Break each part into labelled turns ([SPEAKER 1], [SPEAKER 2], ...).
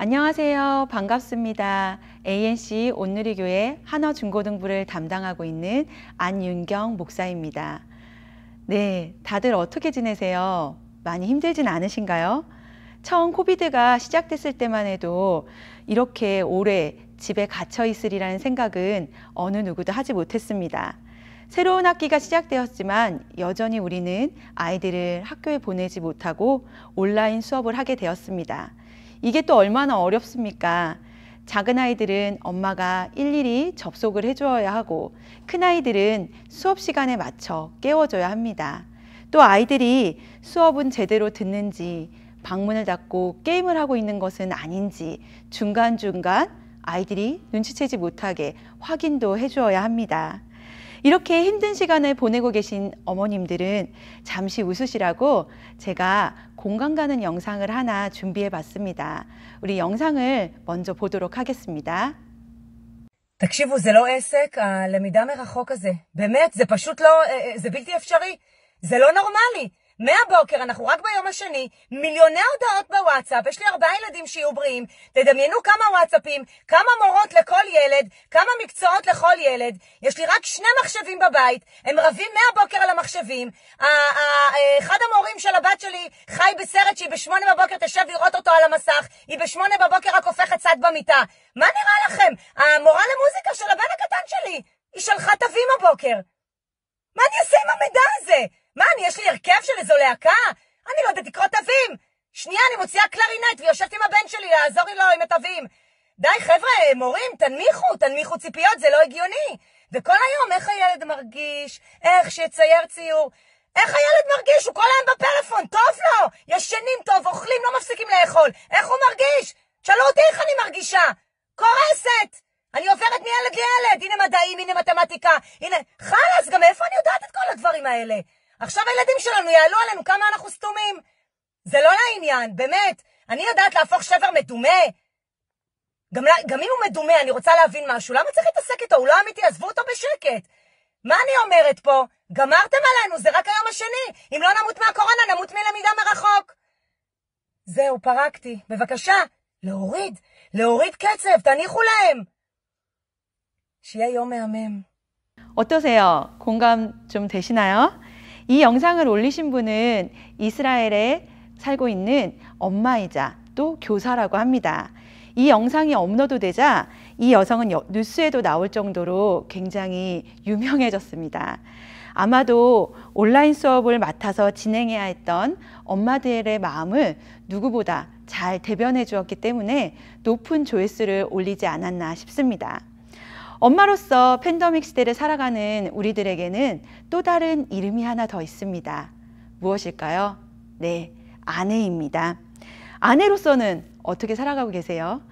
[SPEAKER 1] 안녕하세요. 반갑습니다. ANC 온누리교회 한어중고등부를 담당하고 있는 안윤경 목사입니다. 네, 다들 어떻게 지내세요? 많이 힘들진 않으신가요? 처음 코비드가 시작됐을 때만 해도 이렇게 오래 집에 갇혀 있으리라는 생각은 어느 누구도 하지 못했습니다. 새로운 학기가 시작되었지만 여전히 우리는 아이들을 학교에 보내지 못하고 온라인 수업을 하게 되었습니다. 이게 또 얼마나 어렵습니까? 작은 아이들은 엄마가 일일이 접속을 해주어야 하고 큰 아이들은 수업 시간에 맞춰 깨워줘야 합니다. 또 아이들이 수업은 제대로 듣는지 방문을 닫고 게임을 하고 있는 것은 아닌지 중간중간 아이들이 눈치채지 못하게 확인도 해주어야 합니다. 이렇게 힘든 시간을 보내고 계신 어머님들은 잠시 웃으시라고 제가 공감 가는 영상을 하나 준비해 봤습니다. 우리 영상을 먼저 보도록 하겠습니다.
[SPEAKER 2] תקשיבו, זה לא עסק, הלמידה מרחוק הזה. באמת, זה פשוט לא, זה בלתי אפשרי. זה לא נורמלי. מהבוקר, אנחנו רק ביום השני, מיליוני הודעות בוואטסאפ, יש לי 4 ילדים שיהיו בריאים, תדמיינו כמה וואטסאפים, כמה מורות לכל ילד, כמה מקצועות לכל ילד, יש לי רק 2 מחשבים בבית, הם רבים מהבוקר על המחשבים, אחד המורים של הבת שלי חי בסרט שהיא ב8 בבוקר תשב לראות אותו על המסך, היא ב8 בבוקר רק הופכת צד במיטה. מה נראה לכם? המורה למוזיקה של הבן הקטן שלי, היא שלחה תווים הבוקר. מה אני אעשה עם המידע הזה? מה, יש לי הרכב של איזו להקה? אני לא יודעת לקרוא תווים. שנייה, אני מוציאה קלרינט ויושבת עם הבן שלי לעזור לו עם התווים. די, חבר'ה, מורים, תנמיכו ציפיות, זה לא הגיוני. וכל היום, איך הילד מרגיש? איך שיצייר ציור? איך הילד מרגיש? הוא כל היום בפלאפון, טוב לו. ישנים טוב, אוכלים, לא מפסיקים לאכול. איך הוא מרגיש? תשאלו אותי איך אני מרגישה. קורסת. אני עוברת מילד לילד. הנה מדעים, הנה מתמטיקה. הנה, חלס, גם איפה אני יודעת את כל הדברים האלה? עכשיו הילדים שלנו יעלו עלינו כמה אנחנו סתומים. זה לא לעניין, באמת. אני יודעת להפוך שבר מדומה. גם אם הוא מדומה, אני רוצה להבין משהו. למה צריך להתעסק איתו? הוא לא אמיתי, עזבו אותו בשקט. מה אני אומרת פה? גמרתם עלינו, זה רק היום השני. אם לא נמות מהקורונה, נמות מלמידה מרחוק. זהו, פרקתי. בבקשה, להוריד קצב, תניחו להם. שיהיה יום מהמם.
[SPEAKER 1] 어떠세요? 공감 좀 되시나요? 이 영상을 올리신 분은 이스라엘에 살고 있는 엄마이자 또 교사라고 합니다. 이 영상이 업로드되자 이 여성은 뉴스에도 나올 정도로 굉장히 유명해졌습니다. 아마도 온라인 수업을 맡아서 진행해야 했던 엄마들의 마음을 누구보다 잘 대변해 주었기 때문에 높은 조회수를 올리지 않았나 싶습니다. 엄마로서 팬데믹 시대를 살아가는 우리들에게는 또 다른 이름이 하나 더 있습니다. 무엇일까요? 네, 아내입니다. 아내로서는 어떻게 살아가고 계세요?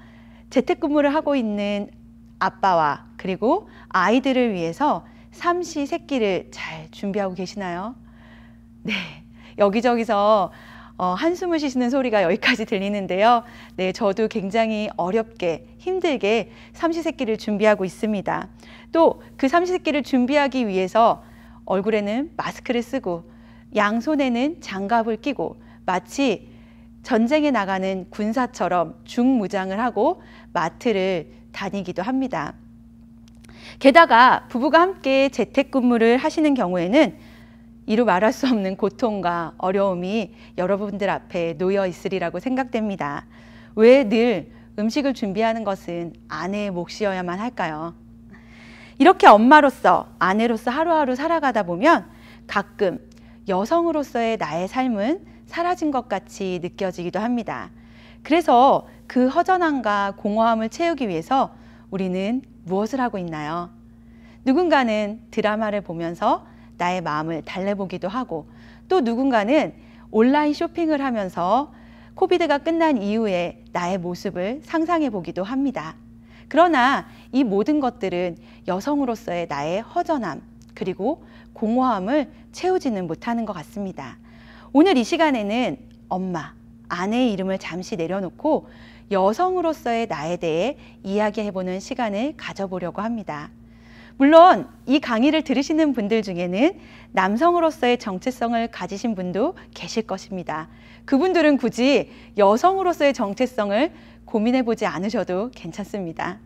[SPEAKER 1] 재택근무를 하고 있는 아빠와 그리고 아이들을 위해서 삼시세끼를 잘 준비하고 계시나요? 네, 여기저기서 한숨을 쉬시는 소리가 여기까지 들리는데요. 네, 저도 굉장히 어렵게 힘들게 삼시세끼를 준비하고 있습니다. 또 그 삼시세끼를 준비하기 위해서 얼굴에는 마스크를 쓰고 양손에는 장갑을 끼고 마치 전쟁에 나가는 군사처럼 중무장을 하고 마트를 다니기도 합니다. 게다가 부부가 함께 재택근무를 하시는 경우에는 이루 말할 수 없는 고통과 어려움이 여러분들 앞에 놓여 있으리라고 생각됩니다. 왜 늘 음식을 준비하는 것은 아내의 몫이어야만 할까요? 이렇게 엄마로서, 아내로서 하루하루 살아가다 보면 가끔 여성으로서의 나의 삶은 사라진 것 같이 느껴지기도 합니다. 그래서 그 허전함과 공허함을 채우기 위해서 우리는 무엇을 하고 있나요? 누군가는 드라마를 보면서 나의 마음을 달래보기도 하고 또 누군가는 온라인 쇼핑을 하면서 코비드가 끝난 이후에 나의 모습을 상상해 보기도 합니다. 그러나 이 모든 것들은 여성으로서의 나의 허전함 그리고 공허함을 채우지는 못하는 것 같습니다. 오늘 이 시간에는 엄마, 아내의 이름을 잠시 내려놓고 여성으로서의 나에 대해 이야기해보는 시간을 가져보려고 합니다. 물론 이 강의를 들으시는 분들 중에는 남성으로서의 정체성을 가지신 분도 계실 것입니다. 그분들은 굳이 여성으로서의 정체성을 고민해보지 않으셔도 괜찮습니다.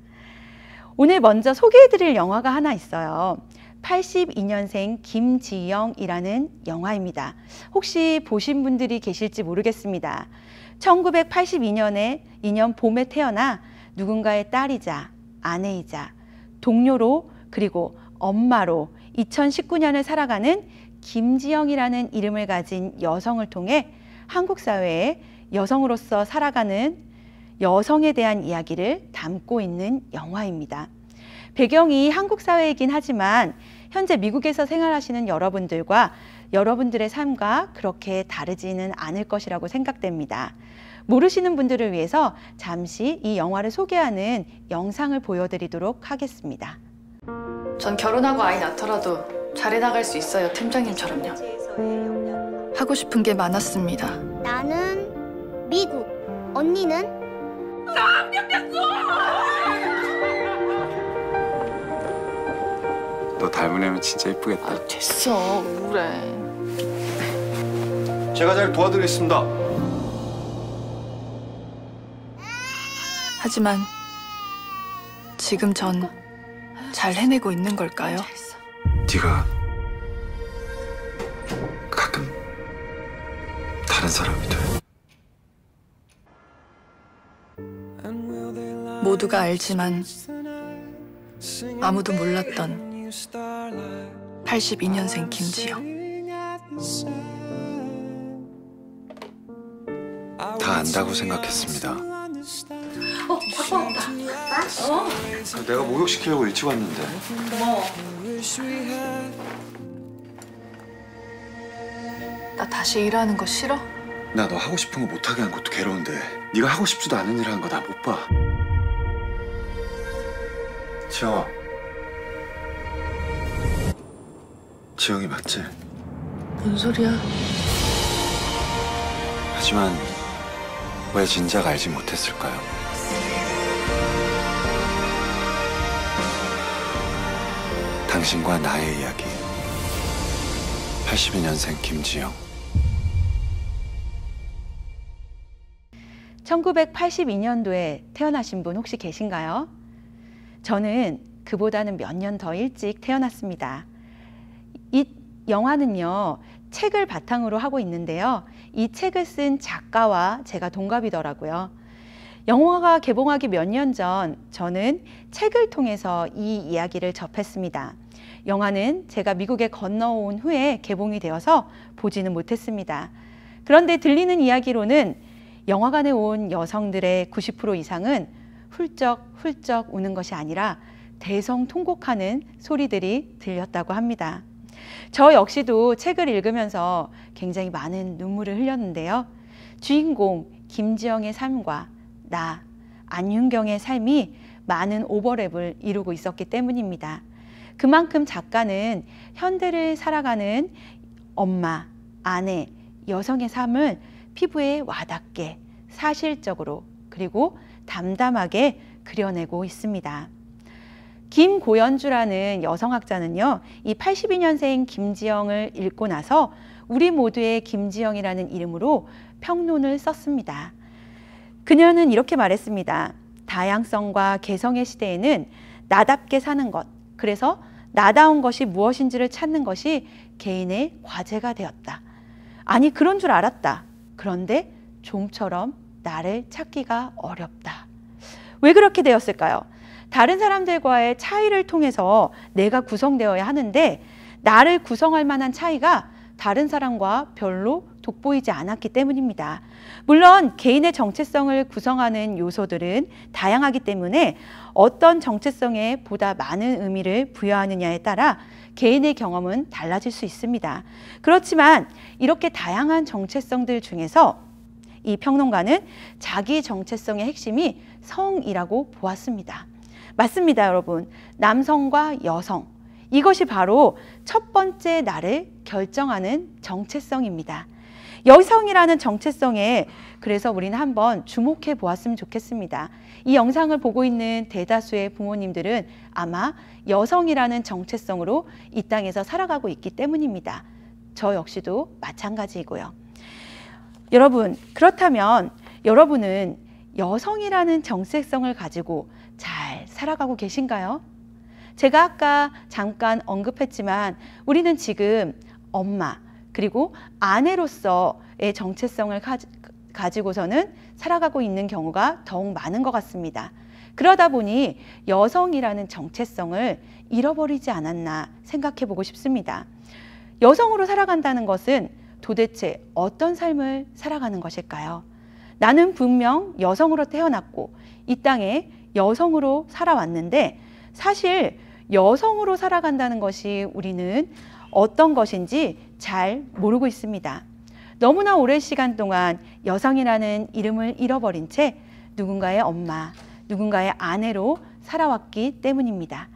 [SPEAKER 1] 오늘 먼저 소개해드릴 영화가 하나 있어요. 82년생 김지영이라는 영화입니다. 혹시 보신 분들이 계실지 모르겠습니다. 1982년에 2년 봄에 태어나 누군가의 딸이자 아내이자 동료로 그리고 엄마로 2019년을 살아가는 김지영이라는 이름을 가진 여성을 통해 한국 사회에 여성으로서 살아가는 여성에 대한 이야기를 담고 있는 영화입니다. 배경이 한국 사회이긴 하지만 현재 미국에서 생활하시는 여러분들과 여러분들의 삶과 그렇게 다르지는 않을 것이라고 생각됩니다. 모르시는 분들을 위해서 잠시 이 영화를 소개하는 영상을 보여드리도록 하겠습니다.
[SPEAKER 3] 전 결혼하고 아이 낳더라도 잘해 나갈 수 있어요, 팀장님처럼요. 하고 싶은 게 많았습니다.
[SPEAKER 4] 나는 미국, 언니는?
[SPEAKER 5] 너 닮은 애면 진짜 이쁘겠다.
[SPEAKER 3] 아, 됐어, 우울해.
[SPEAKER 5] 제가 잘 도와드리겠습니다.
[SPEAKER 3] 하지만 지금 전 잘 해내고 있는 걸까요?
[SPEAKER 5] 네가 가끔 다른 사람이 돼.
[SPEAKER 3] 모두가 알지만 아무도 몰랐던 82년생 김지영.
[SPEAKER 5] 다 안다고 생각했습니다.
[SPEAKER 4] 아빠 왔다.
[SPEAKER 5] 내가 목욕시키려고 일찍 왔는데.
[SPEAKER 3] 나 다시 일하는 거 싫어?
[SPEAKER 5] 나 너 하고 싶은 거 못하게 한 것도 괴로운데 네가 하고 싶지도 않은 일 하는 거 나 못 봐. 지영아. 지영이 맞지?
[SPEAKER 3] 뭔 소리야?
[SPEAKER 5] 하지만 왜 진작 알지 못했을까요? 당신과 나의 이야기. 82년생 김지영.
[SPEAKER 1] 1982년도에 태어나신 분 혹시 계신가요? 저는 그보다는 몇 년 더 일찍 태어났습니다. 이 영화는요, 책을 바탕으로 하고 있는데요. 이 책을 쓴 작가와 제가 동갑이더라고요. 영화가 개봉하기 몇 년 전 저는 책을 통해서 이 이야기를 접했습니다. 영화는 제가 미국에 건너온 후에 개봉이 되어서 보지는 못했습니다. 그런데 들리는 이야기로는 영화관에 온 여성들의 90% 이상은 훌쩍훌쩍 우는 것이 아니라 대성통곡하는 소리들이 들렸다고 합니다. 저 역시도 책을 읽으면서 굉장히 많은 눈물을 흘렸는데요. 주인공 김지영의 삶과 나, 안윤경의 삶이 많은 오버랩을 이루고 있었기 때문입니다. 그만큼 작가는 현대를 살아가는 엄마, 아내, 여성의 삶을 피부에 와닿게 사실적으로 그리고 담담하게 그려내고 있습니다. 김고연주라는 여성학자는요, 이 82년생 김지영을 읽고 나서 우리 모두의 김지영이라는 이름으로 평론을 썼습니다. 그녀는 이렇게 말했습니다. 다양성과 개성의 시대에는 나답게 사는 것, 그래서 나다운 것이 무엇인지를 찾는 것이 개인의 과제가 되었다. 아니, 그런 줄 알았다. 그런데 좀처럼 나를 찾기가 어렵다. 왜 그렇게 되었을까요? 다른 사람들과의 차이를 통해서 내가 구성되어야 하는데 나를 구성할 만한 차이가 다른 사람과 별로 돋보이지 않았기 때문입니다. 물론 개인의 정체성을 구성하는 요소들은 다양하기 때문에 어떤 정체성에 보다 많은 의미를 부여하느냐에 따라 개인의 경험은 달라질 수 있습니다. 그렇지만 이렇게 다양한 정체성들 중에서 이 평론가는 자기 정체성의 핵심이 성이라고 보았습니다. 맞습니다, 여러분. 남성과 여성, 이것이 바로 첫 번째 나를 결정하는 정체성입니다. 여성이라는 정체성에 그래서 우리는 한번 주목해 보았으면 좋겠습니다. 이 영상을 보고 있는 대다수의 부모님들은 아마 여성이라는 정체성으로 이 땅에서 살아가고 있기 때문입니다. 저 역시도 마찬가지이고요. 여러분, 그렇다면 여러분은 여성이라는 정체성을 가지고 잘 살아가고 계신가요? 제가 아까 잠깐 언급했지만 우리는 지금 엄마 그리고 아내로서의 정체성을 가지고서는 살아가고 있는 경우가 더욱 많은 것 같습니다. 그러다 보니 여성이라는 정체성을 잃어버리지 않았나 생각해 보고 싶습니다. 여성으로 살아간다는 것은 도대체 어떤 삶을 살아가는 것일까요? 나는 분명 여성으로 태어났고 이 땅에 여성으로 살아왔는데 사실 여성으로 살아간다는 것이 우리는 어떤 것인지 잘 모르고 있습니다. 너무나 오랜 시간 동안 여성이라는 이름을 잃어버린 채 누군가의 엄마, 누군가의 아내로 살아왔기 때문입니다.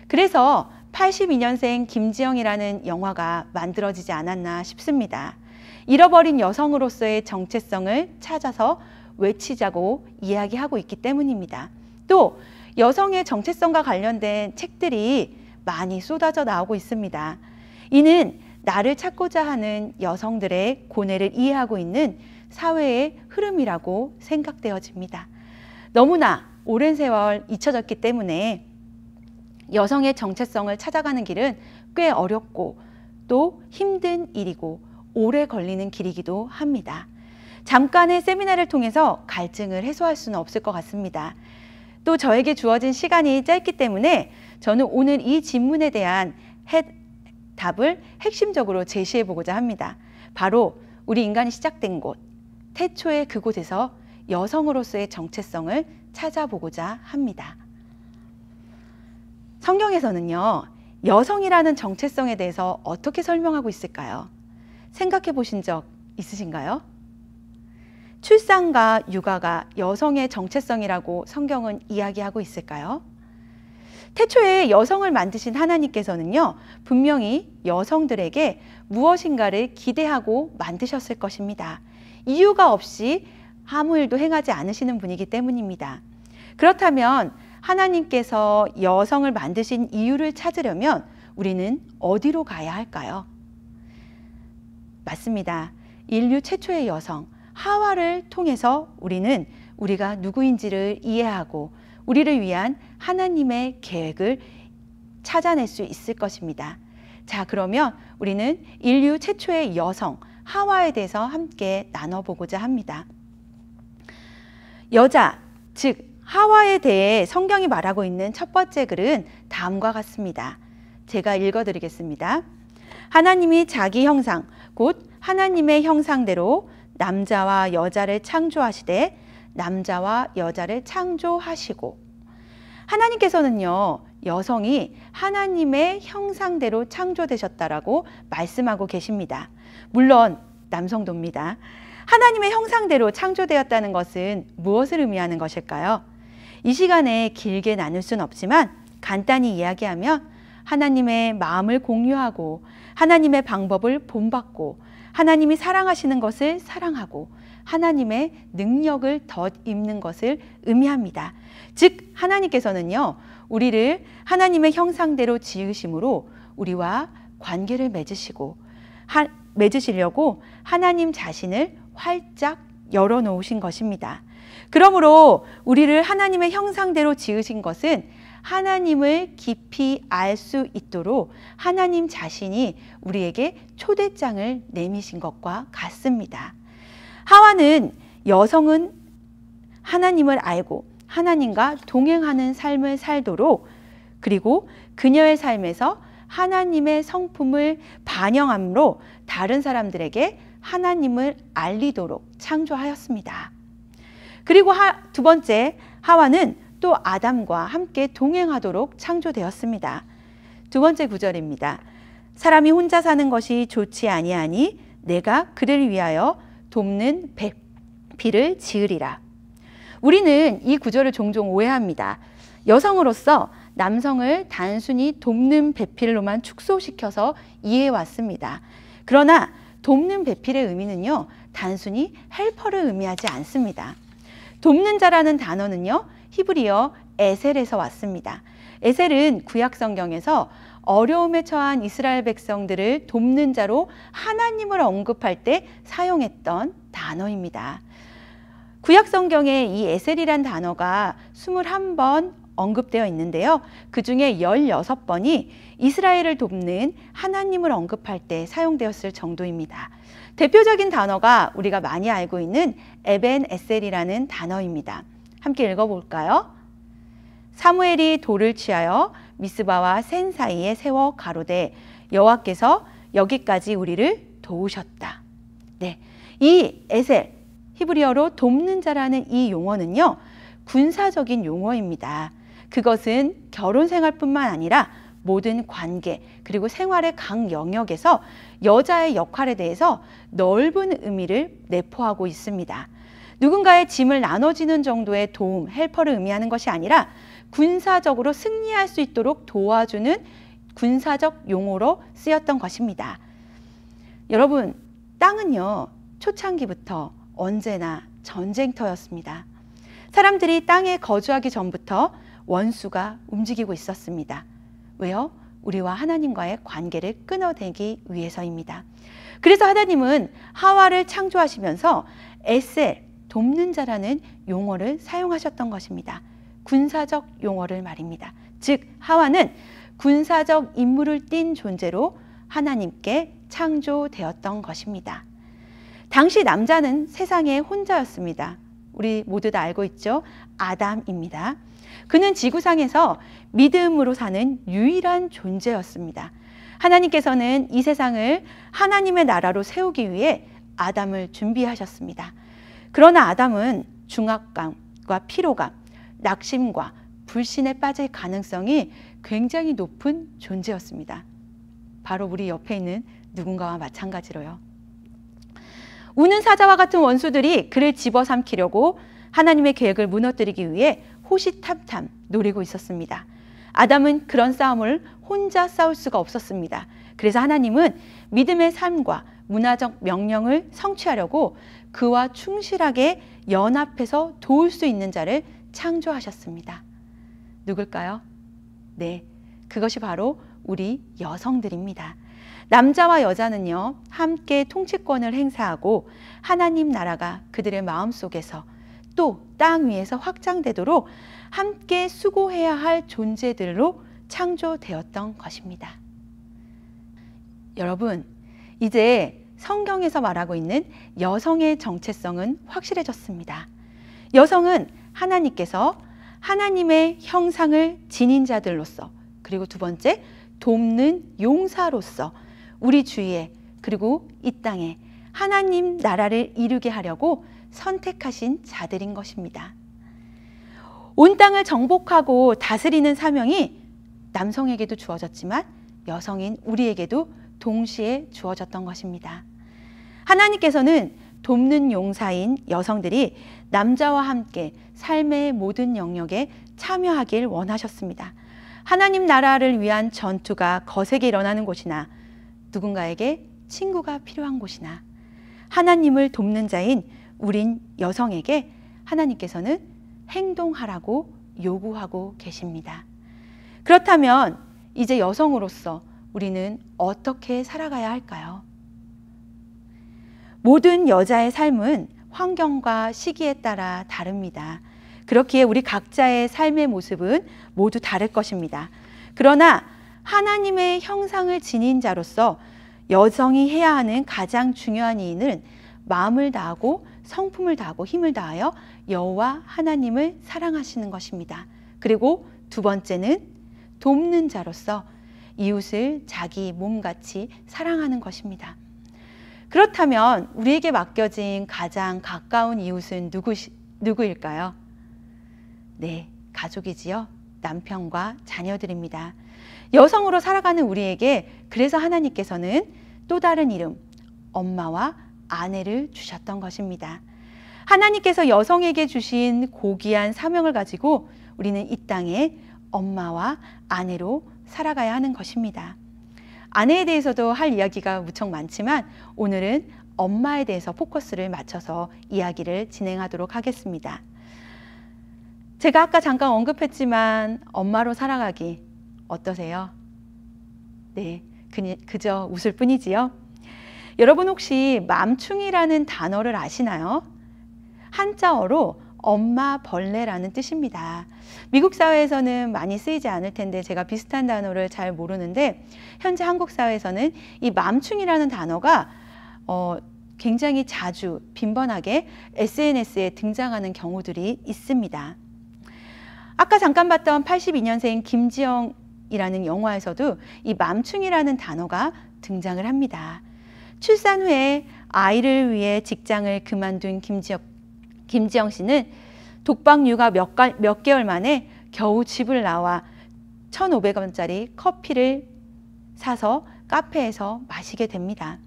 [SPEAKER 1] 그래서 82년생 김지영이라는 영화가 만들어지지 않았나 싶습니다. 잃어버린 여성으로서의 정체성을 찾아서 외치자고 이야기하고 있기 때문입니다. 또 여성의 정체성과 관련된 책들이 많이 쏟아져 나오고 있습니다. 이는 나를 찾고자 하는 여성들의 고뇌를 이해하고 있는 사회의 흐름이라고 생각되어집니다. 너무나 오랜 세월 잊혀졌기 때문에 여성의 정체성을 찾아가는 길은 꽤 어렵고 또 힘든 일이고 오래 걸리는 길이기도 합니다. 잠깐의 세미나를 통해서 갈증을 해소할 수는 없을 것 같습니다. 또 저에게 주어진 시간이 짧기 때문에 저는 오늘 이 질문에 대한 답을 핵심적으로 제시해 보고자 합니다. 바로 우리 인간이 시작된 곳, 태초의 그곳에서 여성으로서의 정체성을 찾아보고자 합니다. 성경에서는요, 여성이라는 정체성에 대해서 어떻게 설명하고 있을까요? 생각해 보신 적 있으신가요? 출산과 육아가 여성의 정체성이라고 성경은 이야기하고 있을까요? 태초에 여성을 만드신 하나님께서는요, 분명히 여성들에게 무엇인가를 기대하고 만드셨을 것입니다. 이유가 없이 아무 일도 행하지 않으시는 분이기 때문입니다. 그렇다면 하나님께서 여성을 만드신 이유를 찾으려면 우리는 어디로 가야 할까요? 맞습니다. 인류 최초의 여성 하와를 통해서 우리는 우리가 누구인지를 이해하고 우리를 위한 하나님의 계획을 찾아낼 수 있을 것입니다. 자, 그러면 우리는 인류 최초의 여성 하와에 대해서 함께 나눠보고자 합니다. 여자, 즉 하와에 대해 성경이 말하고 있는 첫 번째 글은 다음과 같습니다. 제가 읽어드리겠습니다. 하나님이 자기 형상, 곧 하나님의 형상대로 남자와 여자를 창조하시되 남자와 여자를 창조하시고, 하나님께서는요, 여성이 하나님의 형상대로 창조되셨다라고 말씀하고 계십니다. 물론 남성도입니다. 하나님의 형상대로 창조되었다는 것은 무엇을 의미하는 것일까요? 이 시간에 길게 나눌 수는 없지만 간단히 이야기하면 하나님의 마음을 공유하고 하나님의 방법을 본받고 하나님이 사랑하시는 것을 사랑하고 하나님의 능력을 덧입는 것을 의미합니다. 즉 하나님께서는요, 우리를 하나님의 형상대로 지으심으로 우리와 관계를 맺으시려고 하나님 자신을 활짝 열어놓으신 것입니다. 그러므로 우리를 하나님의 형상대로 지으신 것은 하나님을 깊이 알 수 있도록 하나님 자신이 우리에게 초대장을 내미신 것과 같습니다. 하와는 여성은 하나님을 알고 하나님과 동행하는 삶을 살도록, 그리고 그녀의 삶에서 하나님의 성품을 반영함으로 다른 사람들에게 하나님을 알리도록 창조하였습니다. 그리고 두 번째, 하와는 또 아담과 함께 동행하도록 창조되었습니다. 두 번째 구절입니다. 사람이 혼자 사는 것이 좋지 아니하니 내가 그를 위하여 돕는 배필을 지으리라. 우리는 이 구절을 종종 오해합니다. 여성으로서 남성을 단순히 돕는 배필로만 축소시켜서 이해해왔습니다. 그러나 돕는 배필의 의미는요, 단순히 헬퍼를 의미하지 않습니다. 돕는 자라는 단어는요, 히브리어 에셀에서 왔습니다. 에셀은 구약 성경에서 어려움에 처한 이스라엘 백성들을 돕는 자로 하나님을 언급할 때 사용했던 단어입니다. 구약 성경에 이 에셀이란 단어가 21번 언급되어 있는데요. 그 중에 16번이 이스라엘을 돕는 하나님을 언급할 때 사용되었을 정도입니다. 대표적인 단어가 우리가 많이 알고 있는 에벤 에셀이라는 단어입니다. 함께 읽어볼까요? 사무엘이 돌을 취하여 미스바와 센 사이에 세워 가로되 여호와께서 여기까지 우리를 도우셨다. 네, 이 에셀, 히브리어로 돕는 자라는 이 용어는요, 군사적인 용어입니다. 그것은 결혼 생활뿐만 아니라 모든 관계 그리고 생활의 각 영역에서 여자의 역할에 대해서 넓은 의미를 내포하고 있습니다. 누군가의 짐을 나눠지는 정도의 도움, 헬퍼를 의미하는 것이 아니라 군사적으로 승리할 수 있도록 도와주는 군사적 용어로 쓰였던 것입니다. 여러분, 땅은요, 초창기부터 언제나 전쟁터였습니다. 사람들이 땅에 거주하기 전부터 원수가 움직이고 있었습니다. 왜요? 우리와 하나님과의 관계를 끊어내기 위해서입니다. 그래서 하나님은 하와를 창조하시면서 에셀, 돕는 자라는 용어를 사용하셨던 것입니다. 군사적 용어를 말입니다. 즉, 하와는 군사적 임무를 띈 존재로 하나님께 창조되었던 것입니다. 당시 남자는 세상에 혼자였습니다. 우리 모두 다 알고 있죠? 아담입니다. 그는 지구상에서 믿음으로 사는 유일한 존재였습니다. 하나님께서는 이 세상을 하나님의 나라로 세우기 위해 아담을 준비하셨습니다. 그러나 아담은 중압감과 피로감, 낙심과 불신에 빠질 가능성이 굉장히 높은 존재였습니다. 바로 우리 옆에 있는 누군가와 마찬가지로요. 우는 사자와 같은 원수들이 그를 집어삼키려고 하나님의 계획을 무너뜨리기 위해 호시탐탐 노리고 있었습니다. 아담은 그런 싸움을 혼자 싸울 수가 없었습니다. 그래서 하나님은 믿음의 삶과 문화적 명령을 성취하려고 그와 충실하게 연합해서 도울 수 있는 자를 창조하셨습니다. 누굴까요? 네, 그것이 바로 우리 여성들입니다. 남자와 여자는요, 함께 통치권을 행사하고 하나님 나라가 그들의 마음속에서 또 땅 위에서 확장되도록 함께 수고해야 할 존재들로 창조되었던 것입니다. 여러분, 이제 성경에서 말하고 있는 여성의 정체성은 확실해졌습니다. 여성은 하나님께서 하나님의 형상을 지닌 자들로서, 그리고 두 번째, 돕는 용사로서 우리 주위에 그리고 이 땅에 하나님 나라를 이루게 하려고 선택하신 자들인 것입니다. 온 땅을 정복하고 다스리는 사명이 남성에게도 주어졌지만 여성인 우리에게도 동시에 주어졌던 것입니다. 하나님께서는 돕는 용사인 여성들이 남자와 함께 삶의 모든 영역에 참여하길 원하셨습니다. 하나님 나라를 위한 전투가 거세게 일어나는 곳이나 누군가에게 친구가 필요한 곳이나 하나님을 돕는 자인 우린 여성에게 하나님께서는 행동하라고 요구하고 계십니다. 그렇다면 이제 여성으로서 우리는 어떻게 살아가야 할까요? 모든 여자의 삶은 환경과 시기에 따라 다릅니다. 그렇기에 우리 각자의 삶의 모습은 모두 다를 것입니다. 그러나 하나님의 형상을 지닌 자로서 여성이 해야 하는 가장 중요한 일은 마음을 다하고 성품을 다하고 힘을 다하여 여호와 하나님을 사랑하시는 것입니다. 그리고 두 번째는 돕는 자로서 이웃을 자기 몸같이 사랑하는 것입니다. 그렇다면 우리에게 맡겨진 가장 가까운 이웃은 누구일까요? 네, 가족이지요. 남편과 자녀들입니다. 여성으로 살아가는 우리에게 그래서 하나님께서는 또 다른 이름, 엄마와 아내를 주셨던 것입니다. 하나님께서 여성에게 주신 고귀한 사명을 가지고 우리는 이 땅에 엄마와 아내로 살아가야 하는 것입니다. 아내에 대해서도 할 이야기가 무척 많지만 오늘은 엄마에 대해서 포커스를 맞춰서 이야기를 진행하도록 하겠습니다. 제가 아까 잠깐 언급했지만 엄마로 살아가기 어떠세요? 네, 그저 웃을 뿐이지요. 여러분 혹시 맘충이라는 단어를 아시나요? 한자어로 엄마 벌레라는 뜻입니다. 미국 사회에서는 많이 쓰이지 않을 텐데 제가 비슷한 단어를 잘 모르는데 현재 한국 사회에서는 이 맘충이라는 단어가 굉장히 자주 빈번하게 SNS에 등장하는 경우들이 있습니다. 아까 잠깐 봤던 82년생 김지영이라는 영화에서도 이 맘충이라는 단어가 등장을 합니다. 출산 후에 아이를 위해 직장을 그만둔 김지영 씨는 독박 육아 몇 개월 만에 겨우 집을 나와 1,500원짜리 커피를 사서 카페에서 마시게 됩니다.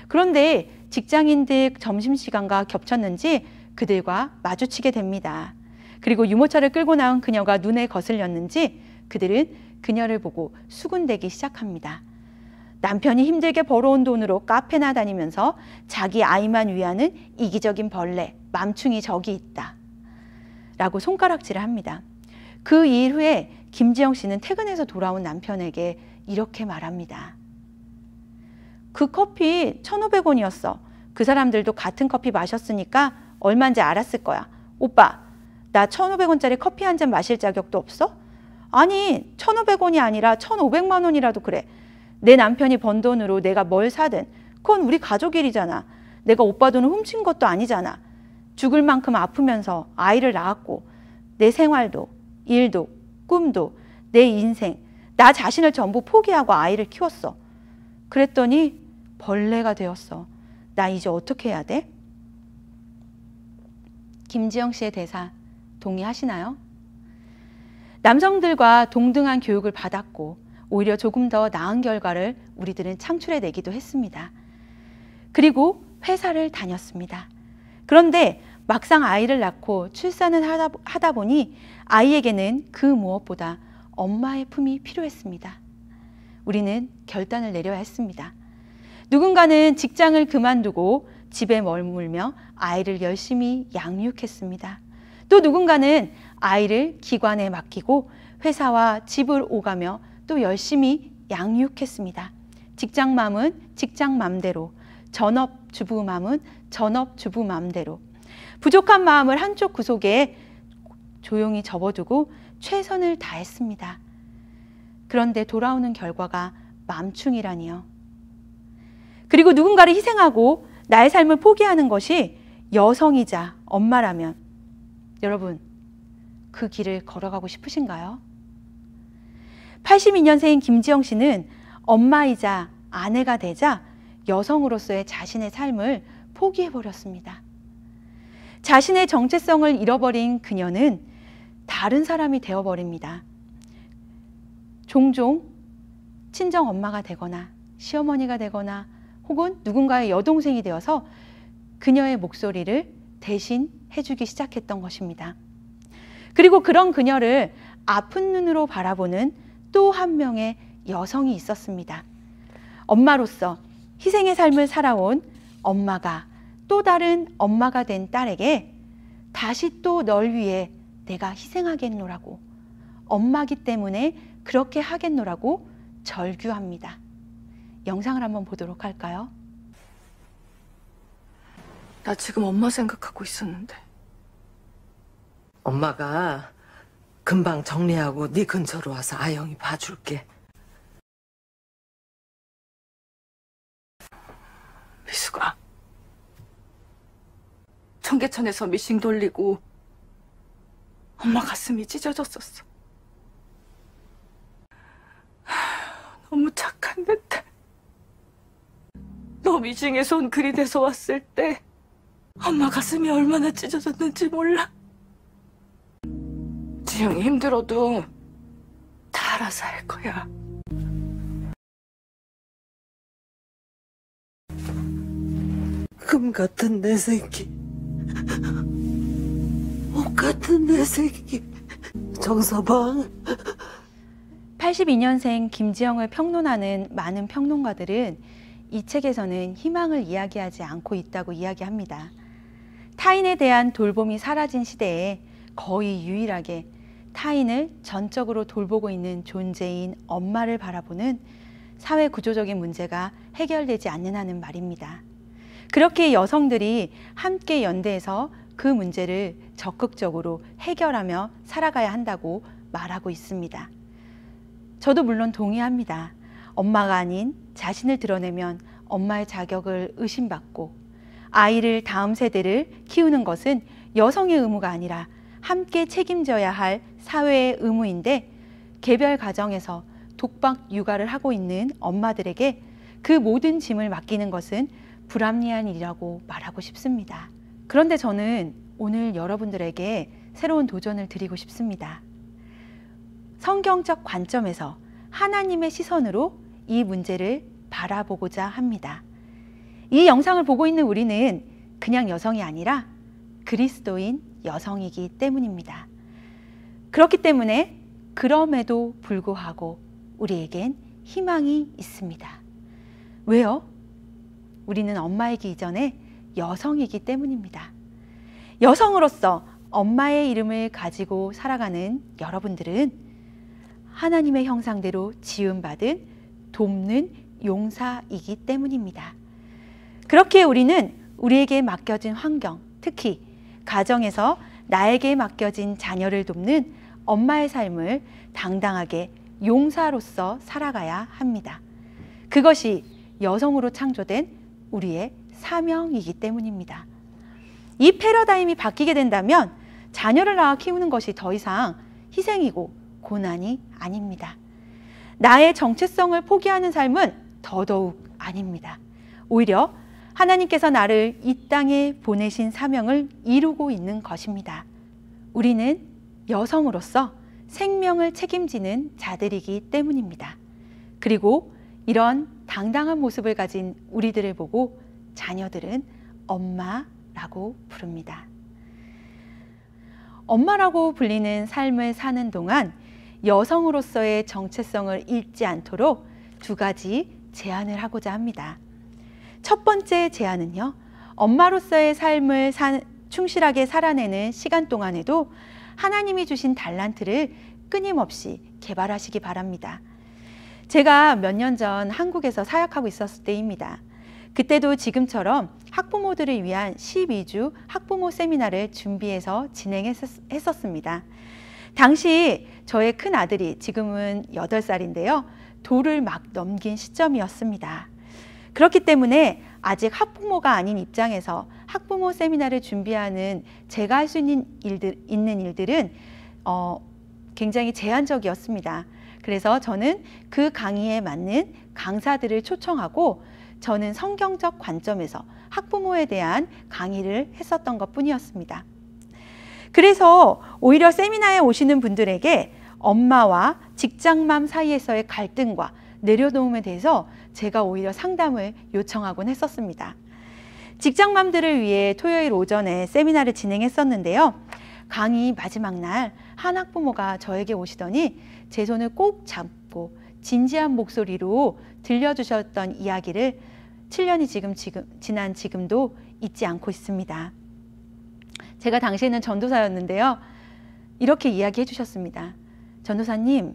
[SPEAKER 1] 그런데 직장인들 점심시간과 겹쳤는지 그들과 마주치게 됩니다. 그리고 유모차를 끌고 나온 그녀가 눈에 거슬렸는지 그들은 그녀를 보고 수군대기 시작합니다. 남편이 힘들게 벌어온 돈으로 카페나 다니면서 자기 아이만 위하는 이기적인 벌레, 맘충이 저기 있다 라고 손가락질을 합니다. 그 일 후에 김지영 씨는 퇴근해서 돌아온 남편에게 이렇게 말합니다. 그 커피 1,500원이었어. 그 사람들도 같은 커피 마셨으니까 얼마인지 알았을 거야. 오빠, 나 1,500원짜리 커피 한 잔 마실 자격도 없어? 아니, 1,500원이 아니라 1,500만 원이라도 그래. 내 남편이 번 돈으로 내가 뭘 사든 그건 우리 가족 일이잖아. 내가 오빠 돈을 훔친 것도 아니잖아. 죽을 만큼 아프면서 아이를 낳았고 내 생활도 일도 꿈도 내 인생 나 자신을 전부 포기하고 아이를 키웠어. 그랬더니 벌레가 되었어. 나 이제 어떻게 해야 돼? 김지영 씨의 대사 동의하시나요? 남성들과 동등한 교육을 받았고 오히려 조금 더 나은 결과를 우리들은 창출해내기도 했습니다. 그리고 회사를 다녔습니다. 그런데 막상 아이를 낳고 출산을 하다 보니 아이에게는 그 무엇보다 엄마의 품이 필요했습니다. 우리는 결단을 내려야 했습니다. 누군가는 직장을 그만두고 집에 머물며 아이를 열심히 양육했습니다. 또 누군가는 아이를 기관에 맡기고 회사와 집을 오가며 또 열심히 양육했습니다. 직장맘은 직장맘대로, 전업주부맘은 전업주부맘대로 부족한 마음을 한쪽 구석에 조용히 접어두고 최선을 다했습니다. 그런데 돌아오는 결과가 맘충이라니요. 그리고 누군가를 희생하고 나의 삶을 포기하는 것이 여성이자 엄마라면 여러분 그 길을 걸어가고 싶으신가요? 82년생인 김지영 씨는 엄마이자 아내가 되자 여성으로서의 자신의 삶을 포기해버렸습니다. 자신의 정체성을 잃어버린 그녀는 다른 사람이 되어버립니다. 종종 친정엄마가 되거나 시어머니가 되거나 혹은 누군가의 여동생이 되어서 그녀의 목소리를 대신 해주기 시작했던 것입니다. 그리고 그런 그녀를 아픈 눈으로 바라보는 또 한 명의 여성이 있었습니다. 엄마로서 희생의 삶을 살아온 엄마가 또 다른 엄마가 된 딸에게 다시 또 널 위해 내가 희생하겠노라고, 엄마기 때문에 그렇게 하겠노라고 절규합니다. 영상을 한번 보도록 할까요?
[SPEAKER 3] 나 지금 엄마 생각하고 있었는데.
[SPEAKER 6] 엄마가 금방 정리하고 네 근처로 와서 아영이 봐줄게.
[SPEAKER 3] 미숙아, 청계천에서 미싱 돌리고 엄마 가슴이 찢어졌었어. 너무 착한 내 딸. 너 미싱에서 온 그릿에서 왔을 때 엄마 가슴이 얼마나 찢어졌는지 몰라. 지영이 힘들어도 다 알아서 할 거야.
[SPEAKER 6] 금 같은 내 새끼, 옷 같은 내 새끼, 정서방.
[SPEAKER 1] 82년생 김지영을 평론하는 많은 평론가들은 이 책에서는 희망을 이야기하지 않고 있다고 이야기합니다. 타인에 대한 돌봄이 사라진 시대에 거의 유일하게 타인을 전적으로 돌보고 있는 존재인 엄마를 바라보는 사회 구조적인 문제가 해결되지 않는 한은 말입니다. 그렇게 여성들이 함께 연대해서 그 문제를 적극적으로 해결하며 살아가야 한다고 말하고 있습니다. 저도 물론 동의합니다. 엄마가 아닌 자신을 드러내면 엄마의 자격을 의심받고 아이를 다음 세대를 키우는 것은 여성의 의무가 아니라 함께 책임져야 할 사회의 의무인데 개별 가정에서 독박 육아를 하고 있는 엄마들에게 그 모든 짐을 맡기는 것은 불합리한 일이라고 말하고 싶습니다. 그런데 저는 오늘 여러분들에게 새로운 도전을 드리고 싶습니다. 성경적 관점에서 하나님의 시선으로 이 문제를 바라보고자 합니다. 이 영상을 보고 있는 우리는 그냥 여성이 아니라 그리스도인 여성이기 때문입니다. 그렇기 때문에 그럼에도 불구하고 우리에겐 희망이 있습니다. 왜요? 우리는 엄마이기 이전에 여성이기 때문입니다. 여성으로서 엄마의 이름을 가지고 살아가는 여러분들은 하나님의 형상대로 지음받은 돕는 용사이기 때문입니다. 그렇게 우리는 우리에게 맡겨진 환경, 특히 가정에서 나에게 맡겨진 자녀를 돕는 엄마의 삶을 당당하게 용사로서 살아가야 합니다. 그것이 여성으로 창조된 우리의 사명이기 때문입니다. 이 패러다임이 바뀌게 된다면 자녀를 낳아 키우는 것이 더 이상 희생이고 고난이 아닙니다. 나의 정체성을 포기하는 삶은 더더욱 아닙니다. 오히려 하나님께서 나를 이 땅에 보내신 사명을 이루고 있는 것입니다. 우리는 여성으로서 생명을 책임지는 자들이기 때문입니다. 그리고 이런 당당한 모습을 가진 우리들을 보고 자녀들은 엄마라고 부릅니다. 엄마라고 불리는 삶을 사는 동안 여성으로서의 정체성을 잃지 않도록 두 가지 제안을 하고자 합니다. 첫 번째 제안은요, 엄마로서의 삶을 충실하게 살아내는 시간 동안에도 하나님이 주신 달란트를 끊임없이 개발하시기 바랍니다. 제가 몇 년 전 한국에서 사역하고 있었을 때입니다. 그때도 지금처럼 학부모들을 위한 12주 학부모 세미나를 준비해서 진행했었습니다. 당시 저의 큰 아들이 지금은 8살인데요. 돌을 막 넘긴 시점이었습니다. 그렇기 때문에 아직 학부모가 아닌 입장에서 학부모 세미나를 준비하는 제가 할 수 있는 일들은 굉장히 제한적이었습니다. 그래서 저는 그 강의에 맞는 강사들을 초청하고 저는 성경적 관점에서 학부모에 대한 강의를 했었던 것 뿐이었습니다. 그래서 오히려 세미나에 오시는 분들에게 엄마와 직장맘 사이에서의 갈등과 내려놓음에 대해서 제가 오히려 상담을 요청하곤 했었습니다. 직장맘들을 위해 토요일 오전에 세미나를 진행했었는데요. 강의 마지막 날 한 학부모가 저에게 오시더니 제 손을 꼭 잡고 진지한 목소리로 들려주셨던 이야기를 7년이 지난 지금도 잊지 않고 있습니다. 제가 당시에는 전도사였는데요. 이렇게 이야기해 주셨습니다. 전도사님,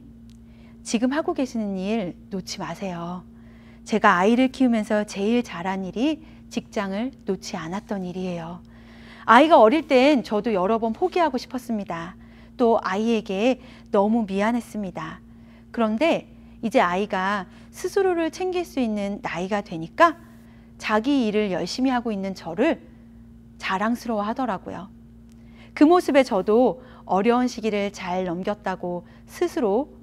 [SPEAKER 1] 지금 하고 계시는 일 놓지 마세요. 제가 아이를 키우면서 제일 잘한 일이 직장을 놓지 않았던 일이에요. 아이가 어릴 땐 저도 여러 번 포기하고 싶었습니다. 또 아이에게 너무 미안했습니다. 그런데 이제 아이가 스스로를 챙길 수 있는 나이가 되니까 자기 일을 열심히 하고 있는 저를 자랑스러워 하더라고요. 그 모습에 저도 어려운 시기를 잘 넘겼다고 스스로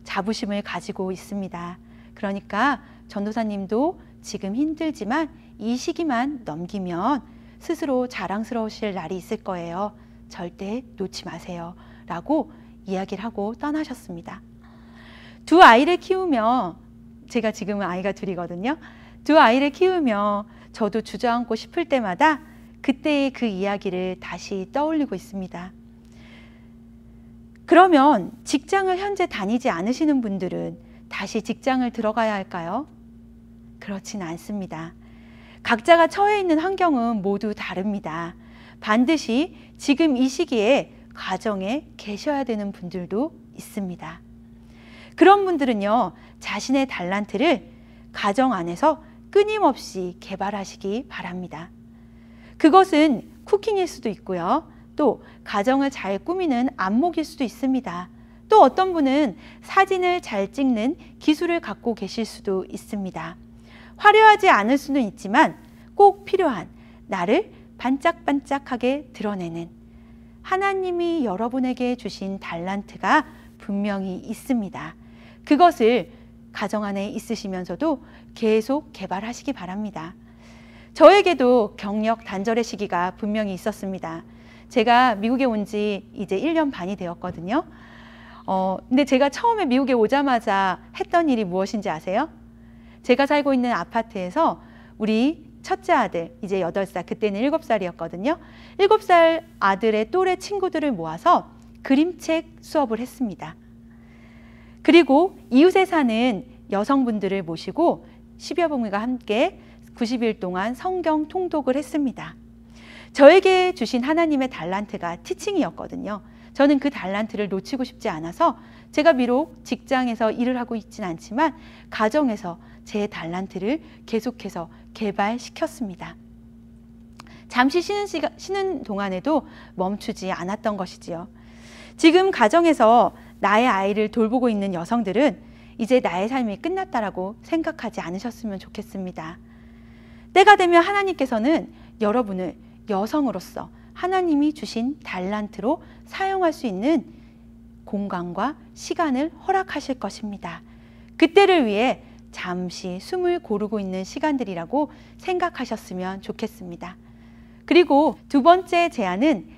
[SPEAKER 1] 자부심을 가지고 있습니다. 그러니까 전도사님도 지금 힘들지만 이 시기만 넘기면 스스로 자랑스러우실 날이 있을 거예요. 절대 놓지 마세요. 라고 이야기를 하고 떠나셨습니다. 두 아이를 키우며, 제가 지금은 아이가 둘이거든요. 두 아이를 키우며 저도 주저앉고 싶을 때마다 그때의 그 이야기를 다시 떠올리고 있습니다. 그러면 직장을 현재 다니지 않으시는 분들은 다시 직장을 들어가야 할까요? 그렇진 않습니다. 각자가 처해 있는 환경은 모두 다릅니다. 반드시 지금 이 시기에 가정에 계셔야 되는 분들도 있습니다. 그런 분들은요, 자신의 달란트를 가정 안에서 끊임없이 개발하시기 바랍니다. 그것은 쿠킹일 수도 있고요. 또 가정을 잘 꾸미는 안목일 수도 있습니다. 또 어떤 분은 사진을 잘 찍는 기술을 갖고 계실 수도 있습니다. 화려하지 않을 수는 있지만 꼭 필요한 나를 반짝반짝하게 드러내는 하나님이 여러분에게 주신 달란트가 분명히 있습니다. 그것을 가정 안에 있으시면서도 계속 개발하시기 바랍니다. 저에게도 경력 단절의 시기가 분명히 있었습니다. 제가 미국에 온 지 이제 1년 반이 되었거든요. 근데 제가 처음에 미국에 오자마자 했던 일이 무엇인지 아세요? 제가 살고 있는 아파트에서 우리 첫째 아들, 이제 8살, 그때는 7살이었거든요. 7살 아들의 또래 친구들을 모아서 그림책 수업을 했습니다. 그리고 이웃에 사는 여성분들을 모시고 10여 분과 함께 90일 동안 성경 통독을 했습니다. 저에게 주신 하나님의 달란트가 티칭이었거든요. 저는 그 달란트를 놓치고 싶지 않아서 제가 비록 직장에서 일을 하고 있지는 않지만 가정에서 제 달란트를 계속해서 개발시켰습니다. 잠시 쉬는 동안에도 멈추지 않았던 것이지요. 지금 가정에서 나의 아이를 돌보고 있는 여성들은 이제 나의 삶이 끝났다라고 생각하지 않으셨으면 좋겠습니다. 때가 되면 하나님께서는 여러분을 여성으로서 하나님이 주신 달란트로 사용할 수 있는 공간과 시간을 허락하실 것입니다. 그때를 위해 잠시 숨을 고르고 있는 시간들이라고 생각하셨으면 좋겠습니다. 그리고 두 번째 제안은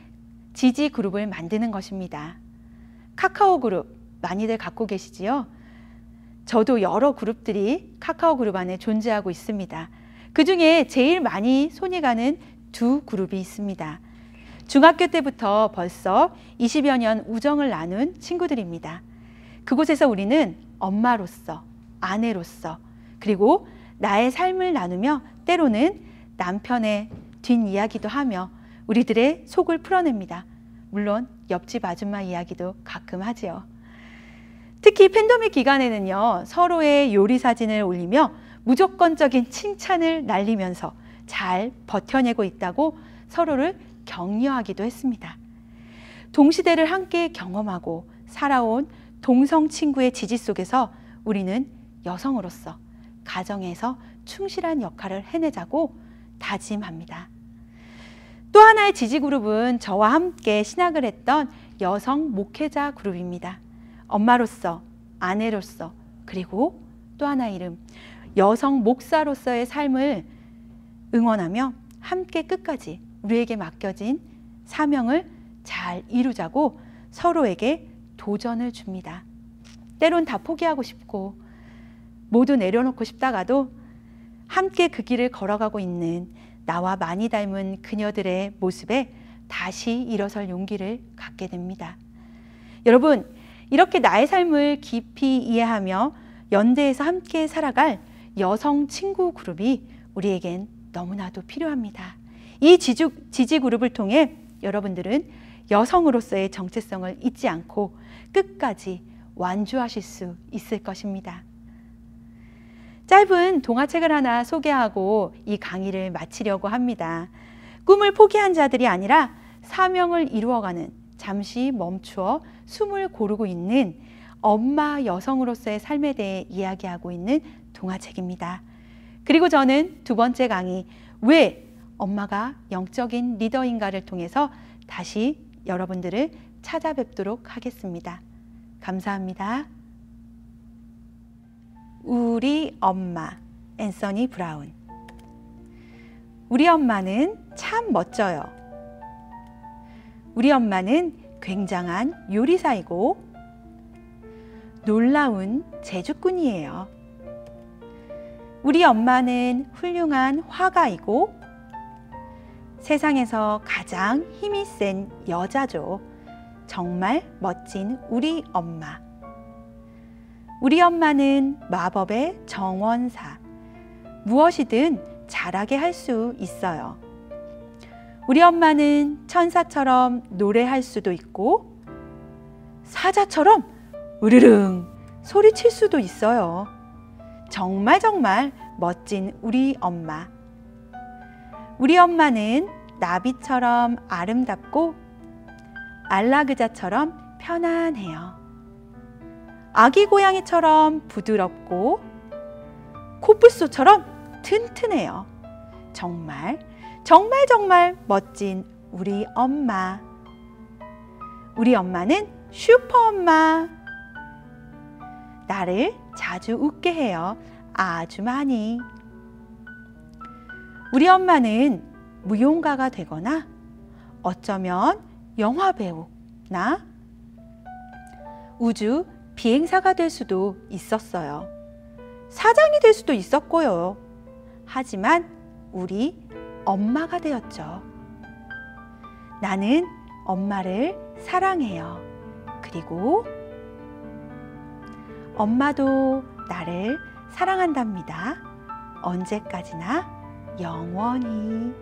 [SPEAKER 1] 지지 그룹을 만드는 것입니다. 카카오 그룹 많이들 갖고 계시지요? 저도 여러 그룹들이 카카오 그룹 안에 존재하고 있습니다. 그 중에 제일 많이 손이 가는 두 그룹이 있습니다. 중학교 때부터 벌써 20여 년 우정을 나눈 친구들입니다. 그곳에서 우리는 엄마로서, 아내로서, 그리고 나의 삶을 나누며 때로는 남편의 뒷이야기도 하며 우리들의 속을 풀어냅니다. 물론 옆집 아줌마 이야기도 가끔 하지요. 특히 팬데믹 기간에는요, 서로의 요리 사진을 올리며 무조건적인 칭찬을 날리면서 잘 버텨내고 있다고 서로를 격려하기도 했습니다. 동시대를 함께 경험하고 살아온 동성 친구의 지지 속에서 우리는 여성으로서 가정에서 충실한 역할을 해내자고 다짐합니다. 또 하나의 지지 그룹은 저와 함께 신학을 했던 여성 목회자 그룹입니다. 엄마로서, 아내로서, 그리고 또 하나의 이름, 여성 목사로서의 삶을 응원하며 함께 끝까지 우리에게 맡겨진 사명을 잘 이루자고 서로에게 도전을 줍니다. 때론 다 포기하고 싶고 모두 내려놓고 싶다가도 함께 그 길을 걸어가고 있는 나와 많이 닮은 그녀들의 모습에 다시 일어설 용기를 갖게 됩니다. 여러분, 이렇게 나의 삶을 깊이 이해하며 연대해서 함께 살아갈 여성 친구 그룹이 우리에겐 너무나도 필요합니다. 이 지지 그룹을 통해 여러분들은 여성으로서의 정체성을 잊지 않고 끝까지 완주하실 수 있을 것입니다. 짧은 동화책을 하나 소개하고 이 강의를 마치려고 합니다. 꿈을 포기한 자들이 아니라 사명을 이루어가는, 잠시 멈추어 숨을 고르고 있는 엄마 여성으로서의 삶에 대해 이야기하고 있는 동화책입니다. 그리고 저는 두 번째 강의, 왜 엄마가 영적인 리더인가를 통해서 다시 여러분들을 찾아뵙도록 하겠습니다. 감사합니다. 우리 엄마, 앤서니 브라운. 우리 엄마는 참 멋져요. 우리 엄마는 굉장한 요리사이고 놀라운 재주꾼이에요. 우리 엄마는 훌륭한 화가이고 세상에서 가장 힘이 센 여자죠. 정말 멋진 우리 엄마. 우리 엄마는 마법의 정원사. 무엇이든 잘하게 할 수 있어요. 우리 엄마는 천사처럼 노래할 수도 있고 사자처럼 으르릉 소리칠 수도 있어요. 정말 멋진 우리 엄마. 우리 엄마는 나비처럼 아름답고 안락의자처럼 편안해요. 아기 고양이처럼 부드럽고 코뿔소처럼 튼튼해요. 정말 멋진 우리 엄마. 우리 엄마는 슈퍼엄마. 나를 자주 웃게 해요. 아주 많이. 우리 엄마는 무용가가 되거나 어쩌면 영화배우나 우주 비행사가 될 수도 있었어요. 사장이 될 수도 있었고요. 하지만 우리 엄마가 되었죠. 나는 엄마를 사랑해요. 그리고 엄마도 나를 사랑한답니다. 언제까지나 영원히.